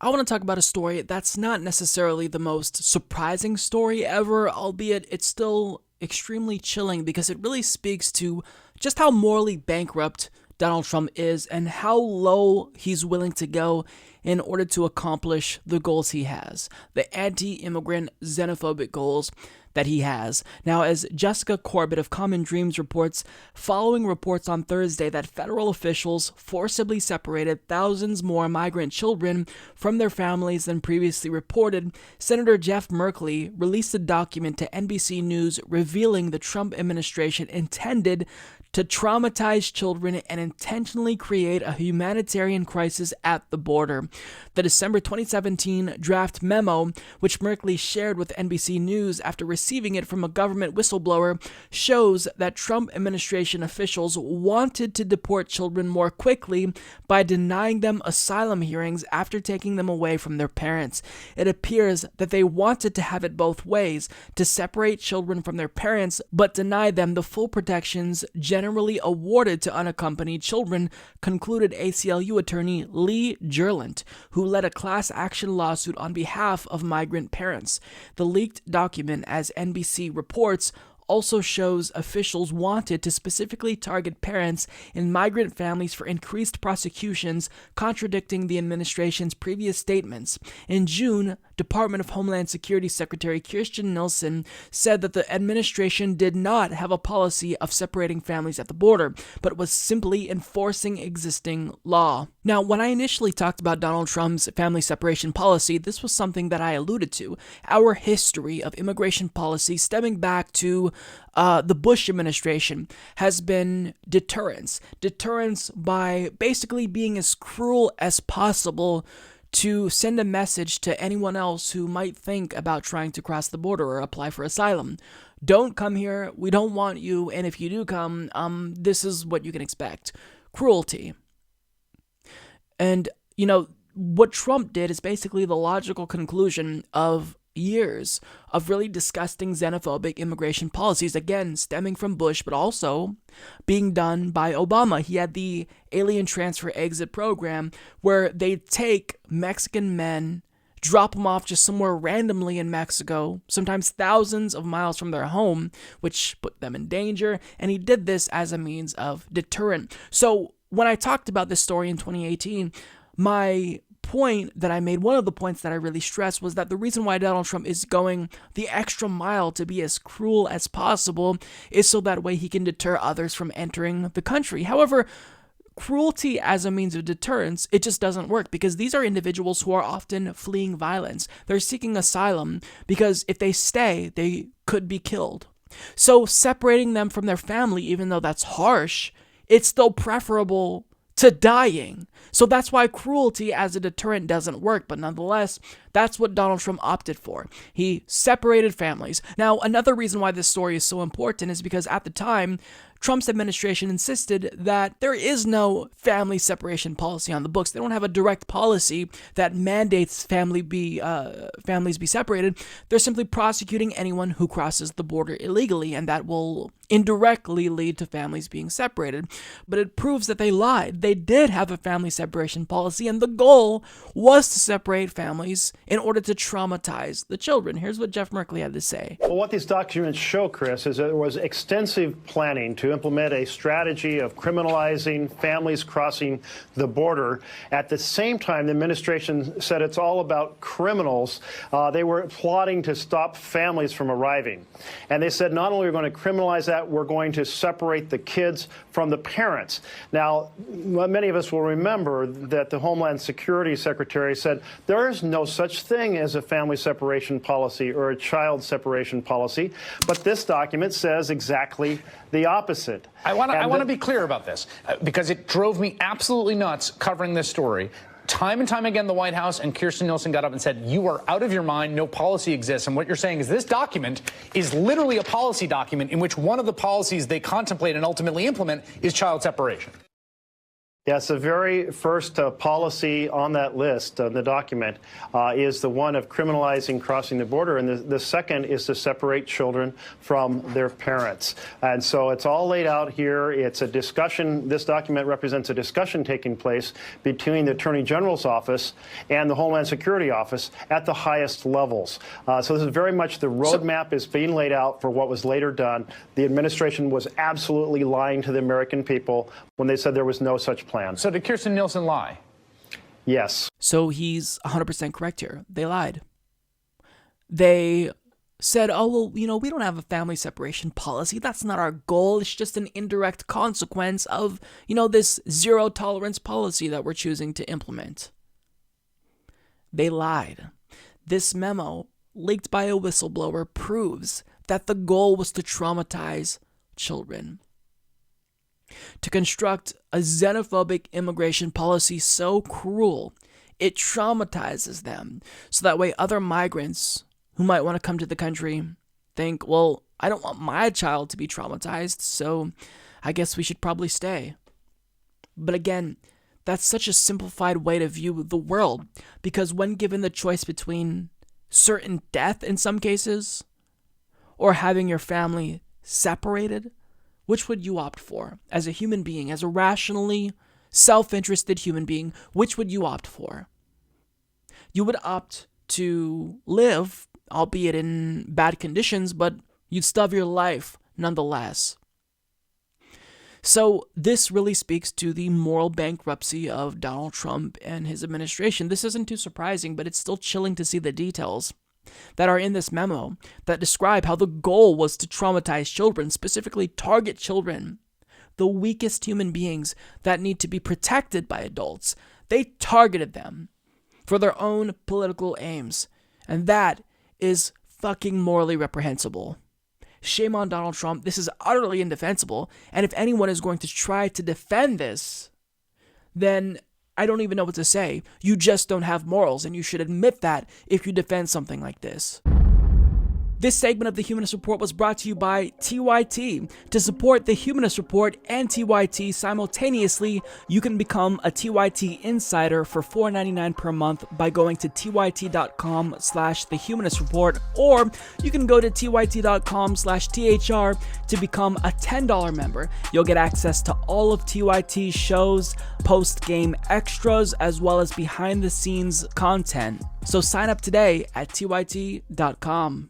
I want to talk about a story that's not necessarily the most surprising story ever, albeit it's still extremely chilling because it really speaks to just how morally bankrupt Donald Trump is and how low he's willing to go in order to accomplish the goals he has, the anti-immigrant xenophobic goals that he has. Now, as Jessica Corbett of Common Dreams reports, following reports on Thursday that federal officials forcibly separated thousands more migrant children from their families than previously reported, Senator Jeff Merkley released a document to NBC News revealing the Trump administration intended to traumatize children and intentionally create a humanitarian crisis at the border. The December 2017 draft memo, which Merkley shared with NBC News after receiving it from a government whistleblower, shows that Trump administration officials wanted to deport children more quickly by denying them asylum hearings after taking them away from their parents. It appears that they wanted to have it both ways, to separate children from their parents, but deny them the full protections generally awarded to unaccompanied children, concluded ACLU attorney Lee Gerlant, who led a class action lawsuit on behalf of migrant parents. The leaked document, as NBC reports, also shows officials wanted to specifically target parents in migrant families for increased prosecutions, contradicting the administration's previous statements. In June, Department of Homeland Security Secretary Kirstjen Nielsen said that the administration did not have a policy of separating families at the border, but was simply enforcing existing law. Now, when I initially talked about Donald Trump's family separation policy, this was something that I alluded to. Our history of immigration policy stemming back to the Bush administration has been deterrence. Deterrence by basically being as cruel as possible to send a message to anyone else who might think about trying to cross the border or apply for asylum. Don't come here, we don't want you, and if you do come, this is what you can expect. Cruelty. And, what Trump did is basically the logical conclusion of years of really disgusting xenophobic immigration policies, again, stemming from Bush, but also being done by Obama. He had the alien transfer exit program where they take Mexican men, drop them off just somewhere randomly in Mexico, sometimes thousands of miles from their home, which put them in danger, and he did this as a means of deterrent. So when I talked about this story in 2018, my point that I made, one of the points that I really stressed, was that the reason why Donald Trump is going the extra mile to be as cruel as possible is so that way he can deter others from entering the country. However, cruelty as a means of deterrence, it just doesn't work because these are individuals who are often fleeing violence. They're seeking asylum because if they stay, they could be killed. So separating them from their family, even though that's harsh, it's still preferable to dying. So that's why cruelty as a deterrent doesn't work, but nonetheless, that's what Donald Trump opted for. He separated families. Now, another reason why this story is so important is because at the time, Trump's administration insisted that there is no family separation policy on the books. They don't have a direct policy that mandates families be separated. They're simply prosecuting anyone who crosses the border illegally, and that will indirectly lead to families being separated. But it proves that they lied. They did have a family separation policy, and the goal was to separate families in order to traumatize the children. Here's what Jeff Merkley had to say. Well, what these documents show, Chris, is that there was extensive planning to implement a strategy of criminalizing families crossing the border. At the same time, the administration said it's all about criminals. They were plotting to stop families from arriving. And they said not only are we going to criminalize that, we're going to separate the kids from the parents. Now, many of us will remember that the Homeland Security Secretary said there is no such thing as a family separation policy or a child separation policy. But this document says exactly the opposite. I want to be clear about this because it drove me absolutely nuts covering this story. Time and time again, the White House and Kirstjen Nielsen got up and said, you are out of your mind, no policy exists. And what you're saying is this document is literally a policy document in which one of the policies they contemplate and ultimately implement is child separation. Yes, the very first policy on that list, the document, is the one of criminalizing crossing the border. And the second is to separate children from their parents. And so it's all laid out here. It's a discussion. This document represents a discussion taking place between the Attorney General's office and the Homeland Security office at the highest levels. So this is very much the roadmap is being laid out for what was later done. The administration was absolutely lying to the American people when they said there was no such plan. So did Kirstjen Nielsen lie? Yes. So he's 100% correct here. They lied. They said, oh, well, we don't have a family separation policy. That's not our goal. It's just an indirect consequence of, this zero tolerance policy that we're choosing to implement. They lied. This memo, leaked by a whistleblower, proves that the goal was to traumatize children. To construct a xenophobic immigration policy so cruel, it traumatizes them. So that way other migrants who might want to come to the country think, well, I don't want my child to be traumatized, so I guess we should probably stay. But again, that's such a simplified way to view the world, because when given the choice between certain death in some cases or having your family separated, which would you opt for? As a human being, as a rationally self-interested human being, which would you opt for? You would opt to live, albeit in bad conditions, but you'd still have your life nonetheless. So this really speaks to the moral bankruptcy of Donald Trump and his administration. This isn't too surprising, but it's still chilling to see the details that are in this memo that describe how the goal was to traumatize children, specifically target children, the weakest human beings that need to be protected by adults. They targeted them for their own political aims, and that is fucking morally reprehensible. Shame on Donald Trump. This is utterly indefensible, and if anyone is going to try to defend this, then I don't even know what to say. You just don't have morals, and you should admit that if you defend something like this. This segment of the Humanist Report was brought to you by TYT. To support the Humanist Report and TYT simultaneously, you can become a TYT insider for $4.99 per month by going to tyt.com/thehumanist report, or you can go to tyt.com/thr to become a $10 member. You'll get access to all of TYT's shows, post-game extras, as well as behind-the-scenes content. So sign up today at tyt.com.